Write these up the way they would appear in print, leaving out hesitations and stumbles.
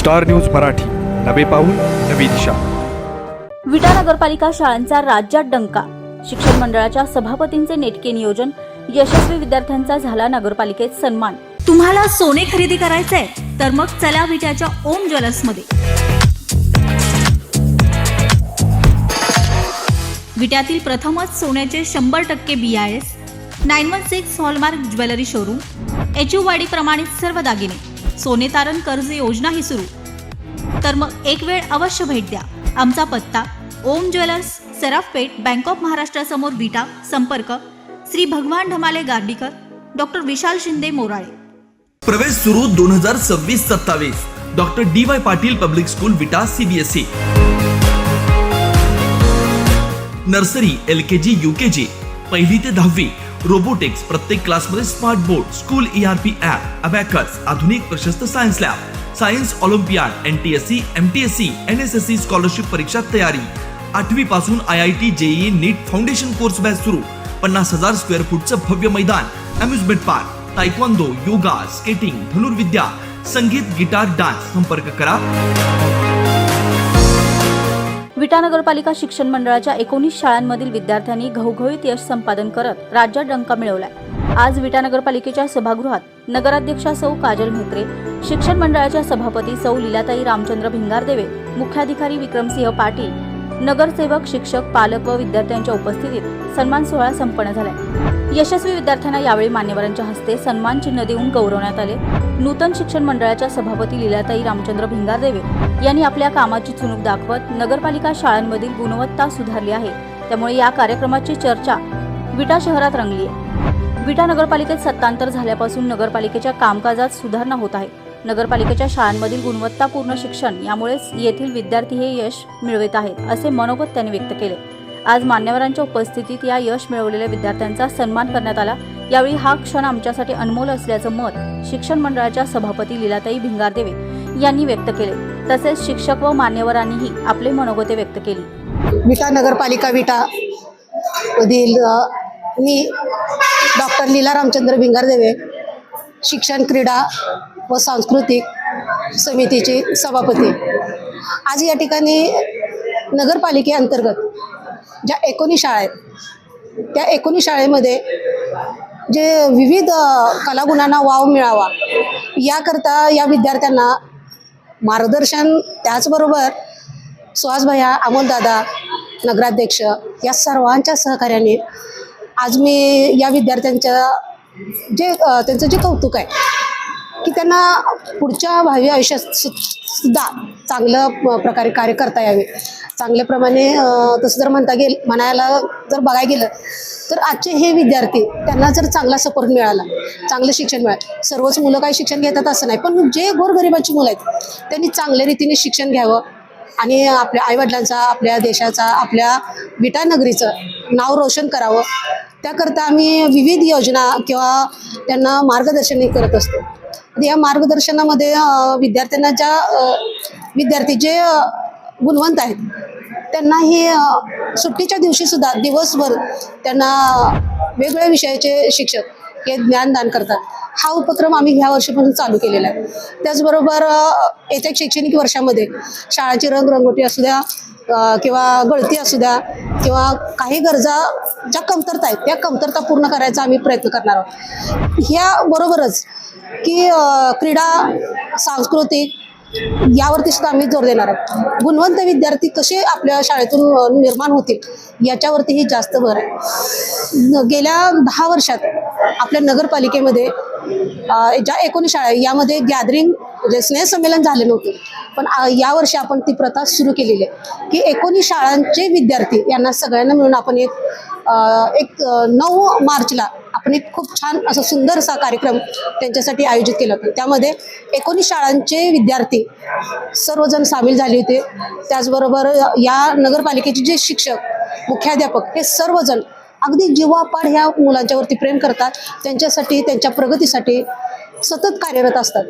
Star news Marathi, नवे पाऊल नवी दिशा। विटा नगरपालिका शाळांचा राज्यात डंका। शिक्षण मंडळाच्या सभापतींचे नेटके नियोजन, यशस्वी विद्यार्थ्यांचा झाला नगरपालिकेत सन्मान। तुम्हाला सोने खरेदी करायचंय तर मग चला विट्याच्या ओम ज्वेलर्स मध्ये। विट्यातील प्रथमच सोन्याचे 100% BIS 916 hallmark jewellery showroom, HUID प्रमाणित सर्व दागिने, सोने तारण कर्ज योजना ही सुरू। तर मग एक वेळ अवश्य भेट द्या। आमचा पत्ता ओम ज्वेलर्स, सराफपेठ, बँक ऑफ महाराष्ट्र समोर विटा। संपर्क श्री भगवान ढमाले गार्डीकर, डॉक्टर विशाल शिंदे मोराळे। प्रवेश सुरू 2026-27। Doctor DY Patil public school विटा CBSE। नर्सरी, LKG, UKG, पहिली ते 10वी, रोबोटिक्स, प्रत्येक क्लासमध्ये smart board, school ERP app, abacus, आधुनिक प्रशस्त science lab, science Olympiad, NTSC, MTSC, NSSC scholarship परीक्षा तयारी। 8वी पासून IIT, JEE, नीट फाउंडेशन कोर्स बॅच सुरू। 50,000 स्क्वेअर फूटचं भव्य मैदान, amusement park, taekwondo, yoga, skating, धनुर्विद्या, संगीत, गिटार, डान्स। संपर्क करा। विटा नगरपालिका शिक्षण मंडळाच्या 19 शाळांमधील विद्यार्थ्यांनी घवघवीत यश संपादन करत राज्यात डंका मिळवलाय। आज विटा नगरपालिकेच्या सभागृहात नगराध्यक्षा सौ काजल म्हेत्रे, शिक्षण मंडळाच्या सभापती सौ लीलाताई रामचंद्र भिंगारदेवे, मुख्याधिकारी विक्रमसिंह पाटील, नगरसेवक, शिक्षक, पालक व विद्यार्थ्यांच्या उपस्थितीत सन्मान सोहळा संपन्न झाला। यशस्वी विद्यार्थ्यांना यावेळी मान्यवरांच्या हस्ते सन्मान चिन्ह देऊन गौरवण्यात आले। नूतन शिक्षण मंडळाच्या सभापती लीलाताई रामचंद्र भिंगारदेवे यांनी आपल्या कामाची चुणूक दाखवत नगरपालिका शाळांमधील गुणवत्ता सुधारली आहे, त्यामुळे या कार्यक्रमाची चर्चा विटा शहरात रंगली आहे। विटा नगरपालिकेत सत्तांतर झाल्यापासून नगरपालिकेच्या कामकाजात सुधारणा होत आहे। नगरपालिकेच्या शाळांमधील गुणवत्तापूर्ण शिक्षण यामुळेच येथील विद्यार्थी हे यश मिळवत आहेत, असे मनोगत त्यांनी व्यक्त केले। आज मान्यवरांच्या उपस्थितीत या यश मिळवलेल्या विद्यार्थ्यांचा सन्मान करण्यात आला। यावेळी हा क्षण आमच्यासाठी अनमोल असल्याचं मत शिक्षण मंडळाच्या सभापती लीलाताई भिंगारदेवे यांनी व्यक्त केले। तसेच शिक्षक व मान्यवरांनीही आपले मनोगते व्यक्त केली। विटा नगरपालिका विटा मधील मी डॉक्टर लीला रामचंद्र भिंगारदेवे, शिक्षण, क्रीडा व सांस्कृतिक समितीचे सभापती। आज या ठिकाणी नगरपालिकेअंतर्गत ज्या 19 शाळा आहेत, त्या 19 शाळेमध्ये जे विविध कलागुणांना वाव मिळावा याकरता या विद्यार्थ्यांना मार्गदर्शन, त्याचबरोबर सुहास भैया, अमोलदादा, नगराध्यक्ष या सर्वांच्या सहकार्याने आज मी या विद्यार्थ्यांच्या त्यांचं जे कौतुक आहे की त्यांना पुढच्या भावी आयुष्यात सुद्धा चांगलं प्रकारे कार्य करता यावे, चांगल्याप्रमाणे तसं जर म्हणायला जर बघायला गेलं तर आजचे हे विद्यार्थी, त्यांना जर चांगला सपोर्ट मिळाला, चांगलं शिक्षण मिळालं, सर्वच मुलं काही शिक्षण घेतात असं नाही, पण जे गोरगरिबाची मुलं आहेत त्यांनी चांगल्या रीतीने शिक्षण घ्यावं आणि आपल्या आईवडिलांचा, आपल्या देशाचा, आपल्या विटा नगरीचं नाव रोशन करावं, त्याकरता आम्ही विविध योजना किंवा त्यांना मार्गदर्शनही करत असतो। या मार्गदर्शनामध्ये विद्यार्थी जे गुणवंत आहेत त्यांनाही सुट्टीच्या दिवशी सुद्धा दिवसभर त्यांना वेगवेगळ्या विषयाचे शिक्षक हे ज्ञानदान करतात। हा उपक्रम आम्ही ह्या वर्षीपासून चालू केलेला आहे। त्याचबरोबर येत्या शैक्षणिक वर्षामध्ये शाळांची रंगरंगोटी असू द्या किंवा गळती असू द्या किंवा काही गरजा ज्या कमतरता आहेत त्या कमतरता पूर्ण करायचा आम्ही प्रयत्न करणार आहोत। ह्या बरोबरच की क्रीडा, सांस्कृतिक यावरती सुद्धा आम्ही जोर देणार आहोत। गुणवंत विद्यार्थी कसे आपल्या शाळेतून निर्माण होतील याच्यावरतीही जास्त भर आहे। गेल्या 10 वर्षात आपल्या नगरपालिकेमध्ये ज्या 19 शाळा आहे यामध्ये गॅदरिंग म्हणजे स्नेहसंमेलन झाले नव्हते, पण यावर्षी आपण ती प्रथा सुरू केलेली आहे की 19 शाळांचे विद्यार्थी यांना सगळ्यांना मिळून आपण एक 9 मार्चला आपण एक खूप छान असा सुंदरसा कार्यक्रम त्यांच्यासाठी आयोजित केला होता। त्यामध्ये 19 शाळांचे विद्यार्थी सर्वजण सामील झाले होते। त्याचबरोबर या नगरपालिकेचे जे शिक्षक, मुख्याध्यापक हे सर्वजण अगदी जीवापाड ह्या मुलांच्यावरती प्रेम करतात, त्यांच्यासाठी, त्यांच्या प्रगतीसाठी सतत कार्यरत असतात।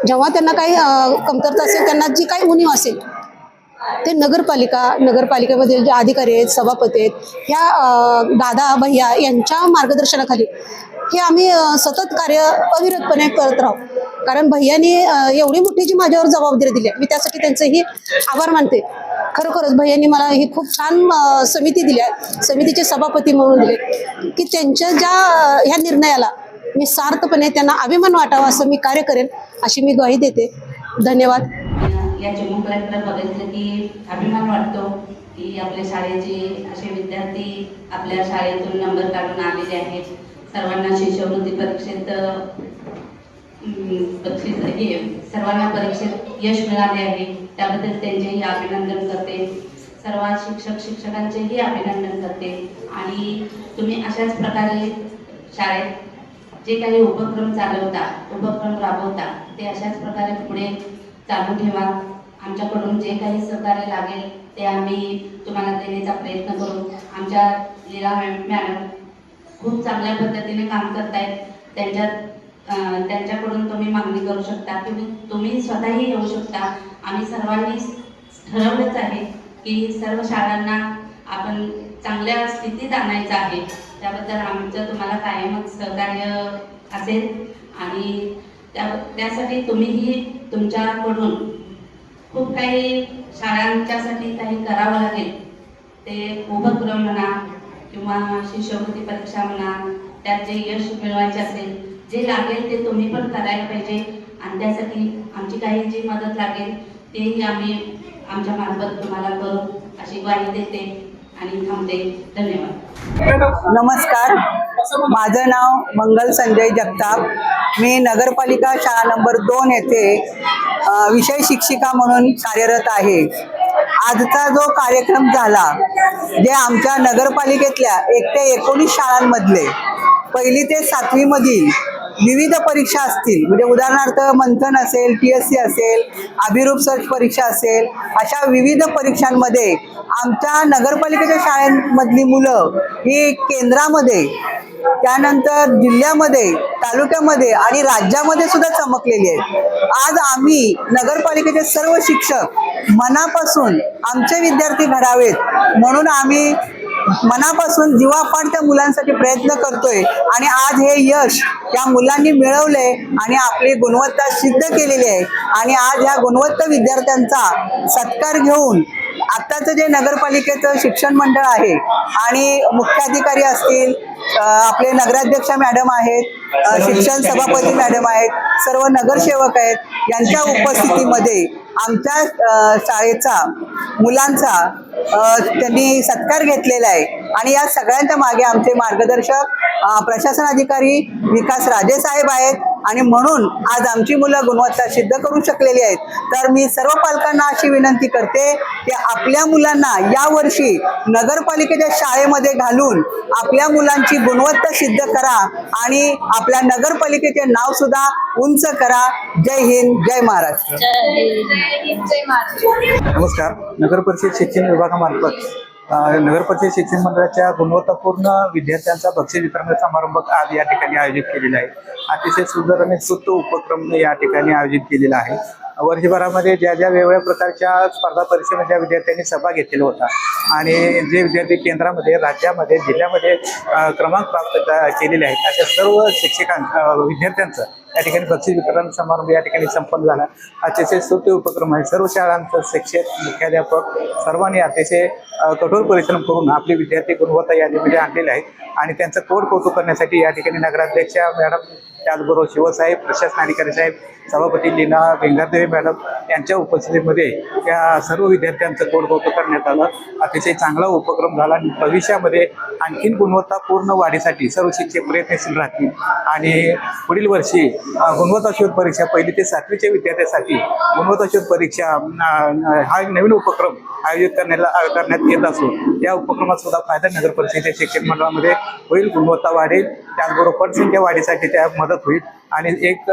जेव्हा त्यांना काही कमतरता असेल, त्यांना जी काही उणीव असेल ते नगरपालिकेमध्ये जे अधिकारी आहेत, सभापती आहेत, ह्या दादा भैया यांच्या मार्गदर्शनाखाली हे आम्ही सतत कार्य अविरतपणे करत राहू. कारण भैयानी एवढी मोठी जी माझ्यावर जबाबदारी दिली आहे, मी त्यासाठी त्यांचंही आभार मानते. खरोखरच भैयानी मला ही खूप छान समिती दिली आहे, समितीचे सभापती म्हणून दिले की त्यांच्या ज्या ह्या निर्णयाला मी सार्थपणे त्यांना अभिमान वाटावा असं मी कार्य करेन अशी मी ग्वाही देते. धन्यवाद. या चिमुकल्याकडे बघितलं की अभिमान वाटतो की आपल्या शाळेचे असे विद्यार्थी आपल्या शाळेतून नंबर काढून आलेले आहेत. सर्वांना शिष्यवृत्ती परीक्षेत सर्वांना परीक्षेत यश मिळाले आहे, त्याबद्दल त्यांचेही अभिनंदन करते. सर्व शिक्षकांचेही अभिनंदन करते. आणि तुम्ही अशाच प्रकारे शाळेत जे काही उपक्रम राबवता ते अशाच प्रकारे पुढे चालू ठेवा. आमच्याकडून जे काही सहकार्य लागेल ते आम्ही तुम्हाला देण्याचा प्रयत्न करू. आमच्या लीला मॅडम खूप चांगल्या पद्धतीने काम करतायत. त्यांच्याकडून तुम्ही मागणी करू शकता किंवा तुम्ही स्वतःही येऊ शकता. आम्ही सर्वांनी ठरवलंच आहे की सर्व शाळांना आपण चांगल्या स्थितीत आणायचं आहे. त्याबद्दल आमचं तुम्हाला कायमच सहकार्य असेल आणि त्यासाठी तुम्हीही तुमच्याकडून खूप काही शाळांच्यासाठी काही करावं लागेल. ते उपक्रम म्हणा किंवा शिष्यवृत्ती परीक्षा म्हणा, त्यात जे यश मिळवायचे असेल, जे लागेल ते तुम्ही पण करायला पाहिजे. आणि त्यासाठी आमची काही जी मदत लागेल तेही आम्ही आमच्या मार्फत तुम्हाला करू अशी ग्वाही देते आणि थांबते. धन्यवाद. नमस्कार, माझं नाव मंगल संजय जगताप. मी नगरपालिका शाळा नंबर 2 येथे विषय शिक्षिका म्हणून कार्यरत आहे. आजचा जो कार्यक्रम झाला, जे आमच्या नगरपालिकेतल्या 1 ते 19 शाळांमधले 1ली ते 7वी मधील विविध परीक्षा असतील, म्हणजे उदाहरणार्थ मंथन असेल, TSC असेल, अभिरूप सर्च परीक्षा असेल, अशा विविध परीक्षांमध्ये आमच्या नगरपालिकेच्या शाळांमधली मुलं ही केंद्रामध्ये, त्यानंतर जिल्ह्यामध्ये, तालुक्यामध्ये आणि राज्यामध्ये सुद्धा चमकलेली आहेत. आज आम्ही नगरपालिकेचे सर्व शिक्षक मनापासून आमचे विद्यार्थी घडावेत म्हणून आम्ही मनापासून जीवापाड त्या मुलांसाठी प्रयत्न करतोय. आणि आज हे यश या मुलांनी मिळवले आणि आपली गुणवत्ता सिद्ध केलेली आहे. आणि आज ह्या गुणवत्ता विद्यार्थ्यांचा सत्कार घेऊन आत्ताचं जे नगरपालिकेचं शिक्षण मंडळ आहे आणि मुख्याधिकारी असतील, आपले नगराध्यक्ष मॅडम आहेत, शिक्षण सभापती मॅडम आहेत, सर्व नगरसेवक आहेत, यांच्या उपस्थितीमध्ये आमच्या शाळेचा मुलांचा त्यांनी सत्कार घेतलेला आहे. आणि या सगळ्यांच्या मागे आमचे मार्गदर्शक प्रशासन अधिकारी विकास राजे साहेब आहेत. आणि म्हणून आज आमची मुलं गुणवत्ता सिद्ध करू शकलेली आहेत. तर मी सर्व पालकांना अशी विनंती करते की आपल्या मुलांना यावर्षी नगरपालिकेच्या शाळेमध्ये घालून आपल्या मुलांची गुणवत्ता सिद्ध करा आणि आपल्या नगरपालिकेचे नाव सुद्धा उंच करा. जय हिंद, जय महाराष्ट्र. नमस्कार. नगर परिषद शिक्षण विभागामार्फत नगर परिषद शिक्षण मंडळाच्या गुणवत्तापूर्ण विद्यार्थ्यांचा बक्षीस वितरण समारंभ आज या ठिकाणी आयोजित केलेला आहे. अतिशय सुंदर आणि स्तुत्य उपक्रम या ठिकाणी आयोजित केलेला आहे. वर्षभरामध्ये ज्या वेगवेगळ्या प्रकारच्या स्पर्धा परीक्षेमध्ये ज्या विद्यार्थ्यांनी सहभाग घेतलेला होता आणि जे विद्यार्थी केंद्रामध्ये, राज्यामध्ये, जिल्ह्यामध्ये क्रमांक प्राप्त केलेले आहेत, अशा सर्व विद्यार्थ्यांचं या ठिकाणी बक्षीस वितरण समारंभ या ठिकाणी संपन्न झाला. अतिशय स्तुत्य उपक्रम आहे. सर्व शाळांचं शिक्षक, मुख्याध्यापक सर्वांनी अतिशय कठोर परिश्रम करून आपले विद्यार्थी गुणवत्ता यादीमध्ये आणलेले आहेत. आणि त्यांचं कौतुक करण्यासाठी या ठिकाणी नगराध्यक्ष मॅडम, त्याचबरोबर शिवसाहेब, प्रशासन अधिकारी साहेब, सभापती लीना वेंगारदेवी मॅडम यांच्या उपस्थितीमध्ये या सर्व विद्यार्थ्यांचं कौतुक करण्यात आलं. अतिशय चांगला उपक्रम झाला. आणि भविष्यामध्ये आणखीन गुणवत्तापूर्ण वाढीसाठी सर्व शिक्षक प्रयत्नशील राहतील. आणि पुढील वर्षी गुणवत्ता शोध परीक्षा 1ली ते 7वीच्या विद्यार्थ्यांसाठी गुणवत्ता शोध परीक्षा हा एक नवीन उपक्रम आयोजित करण्यात येत असून या उपक्रमात सुद्धा फायदा नगर परिषदेच्या शिक्षण मंडळामध्ये होईल. गुणवत्ता वाढेल, त्याचबरोबर पटसंख्या वाढीसाठी त्या मदत होईल. आणि एक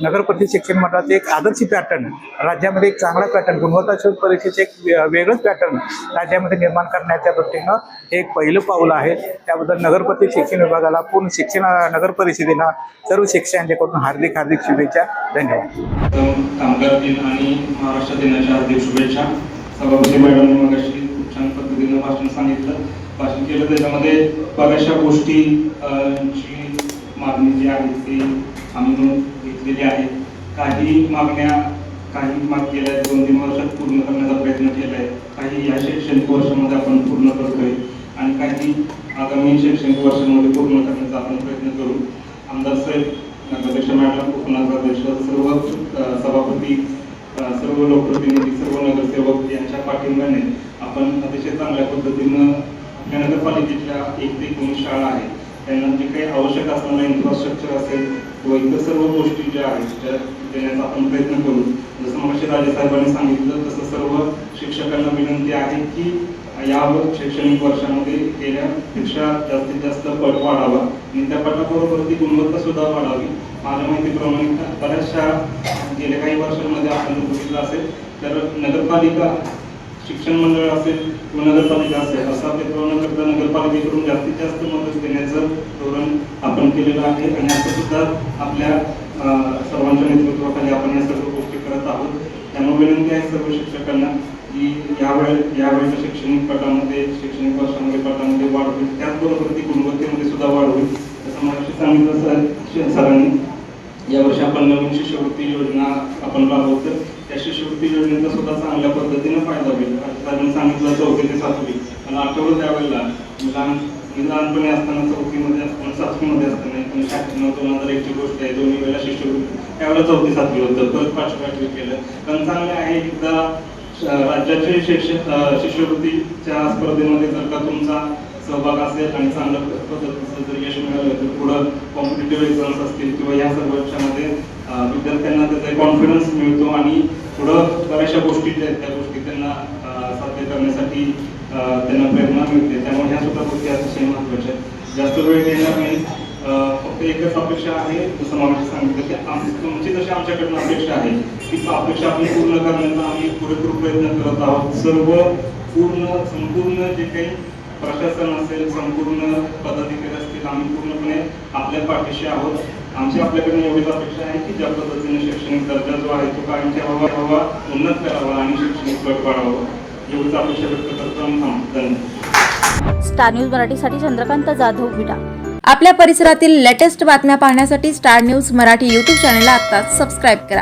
नगर परिषद शिक्षण मंडळाचं एक आदर्शी पॅटर्न राज्यामध्ये, एक चांगला पॅटर्न, गुणवत्ता शोध परीक्षेचे एक वेगळंच पॅटर्न राज्यामध्ये निर्माण करण्याच्या दृष्टीनं हे एक पहिलं पाऊल आहे. त्याबद्दल नगर परिषद शिक्षण विभागाला, पूर्ण शिक्षण नगर परिषदेला, सर्व शिक्षकांच्याकडून हार्दिक शुभेच्छा. धन्यवाद. कामगार दिन आणि महाराष्ट्र दिनाच्या हार्दिक शुभेच्छा. सभापती मॅडम मगाशी खूप छान पद्धतीनं भाषण केलं. त्याच्यामध्ये बऱ्याचशा गोष्टी मागणी जी आहे ती आम्ही नोंद घेतलेली आहे. काही मागण्या गेल्या 2-3 वर्षात पूर्ण करण्याचा प्रयत्न केला आहे, काही या शैक्षणिक वर्षामध्ये आपण पूर्ण करतोय आणि काही आगामी शैक्षणिक वर्षामध्ये पूर्ण करण्याचा आपण प्रयत्न करू. आमदार साहेब, नगराध्यक्ष मॅडम, उपनगराध्यक्ष, सर्व सभापती, सर्व लोकप्रतिनिधी, सर्व नगरसेवक यांच्या पाठिंब्याने आपण अतिशय चांगल्या पद्धतीनं आपल्या नगरपालिकेच्या 1 ते 19 शाळा आहेत त्यांना जे काही आवश्यक असणारं इन्फ्रास्ट्रक्चर असेल किंवा इतर सर्व गोष्टी ज्या आहेत त्या देण्याचा आपण प्रयत्न करू. जसं मगाशी राजेसाहेबांनी सांगितलं तसं सर्व शिक्षकांना विनंती आहे की या शैक्षणिक वर्षामध्ये गेल्यापेक्षा जास्तीत जास्त पट वाढावा आणि त्या पटाबरोबर ती गुणवत्ता सुद्धा वाढावी. माझ्या माहितीप्रमाणे बऱ्याचशा गेल्या काही वर्षांमध्ये आपण बघितलं असेल तर नगरपालिका शिक्षण मंडळ असेल किंवा नगरपालिका असेल असा भेदभाव न करता नगरपालिकेकडून जास्तीत जास्त मदत देण्याचं धोरण आपण केलेलं आहे आणि असं सुद्धा आपल्या सर्वांच्या नेतृत्वाखाली आपण या सर्व गोष्टी करत आहोत. त्यामुळे विनंती आहे सर्व शिक्षकांना की यावेळेच्या शैक्षणिक शैक्षणिक वर्षामध्ये पटामध्ये वाढ होईल, त्याचबरोबर ती गुणवत्तेमध्ये सुद्धा वाढ होईल. जसं मला सांगितलं सरांनी यावर्षी आपण नवीन शिष्यवृत्ती योजना आपण राबवतो त्या शिष्यवृत्ती योजनेचा सुद्धा चांगल्या पद्धतीने फायदा होईल. सरांनी सांगितलं 4थी ते 7वी मला आठवलं त्यावेळेला मी लहानपणी असताना 4थीमध्ये असताना 7वीमध्ये असताना 1998-2001ची गोष्ट आहे. दोन्ही वेळेला शिष्यवृत्ती त्यावेळेला 4थी 7वी होतं, परत 5वी 8वी केलं. पण चांगले आहे एकदा राज्याचे शिष्यवृत्तीच्या स्पर्धेमध्ये जर का तुमचा सहभाग असेल आणि चांगल्या पद्धतीचं जर यश मिळालं तर पुढं कॉम्पिटेटिव्ह एक्झाम्स असतील किंवा या सर्व याच्यामध्ये विद्यार्थ्यांना त्याचा कॉन्फिडन्स मिळतो आणि पुढं बऱ्याचशा गोष्टी ज्या आहेत त्या गोष्टी त्यांना साध्य करण्यासाठी त्यांना प्रेरणा मिळते. त्यामुळे ह्या सुद्धा गोष्टी अतिशय महत्त्वाच्या आहेत. जास्त वेळ घेणार नाही, फक्त एकच अपेक्षा आहे, जसं मला सांगितलं की तुमची जशी आमच्याकडनं अपेक्षा आहे ती अपेक्षा आपण पूर्ण करण्याचा आम्ही पुरेपूर प्रयत्न करत आहोत. संपूर्ण जे काही प्रशासन असेल, संपूर्ण पदाधिकारी असतील, आम्ही पूर्णपणे आपल्या पाठीशी आहोत. आमची आपल्याकडे एवढीच अपेक्षा आहे की ज्या पद्धतीने शैक्षणिक दर्जा जो आहे तो कायम ठेवावा, उन्नत करावा आणि शैक्षणिक पट वाढावं एवढीच अपेक्षा व्यक्त करतो आणि थांबतो. धन्यवाद. स्टार न्यूज मराठीसाठी चंद्रकांत जाधव, विटा. आपल्या परिसरातील लेटेस्ट बातम्या पाहण्यासाठी स्टार न्यूज मराठी यूट्यूब चॅनलला आत्ताच सबस्क्राईब करा.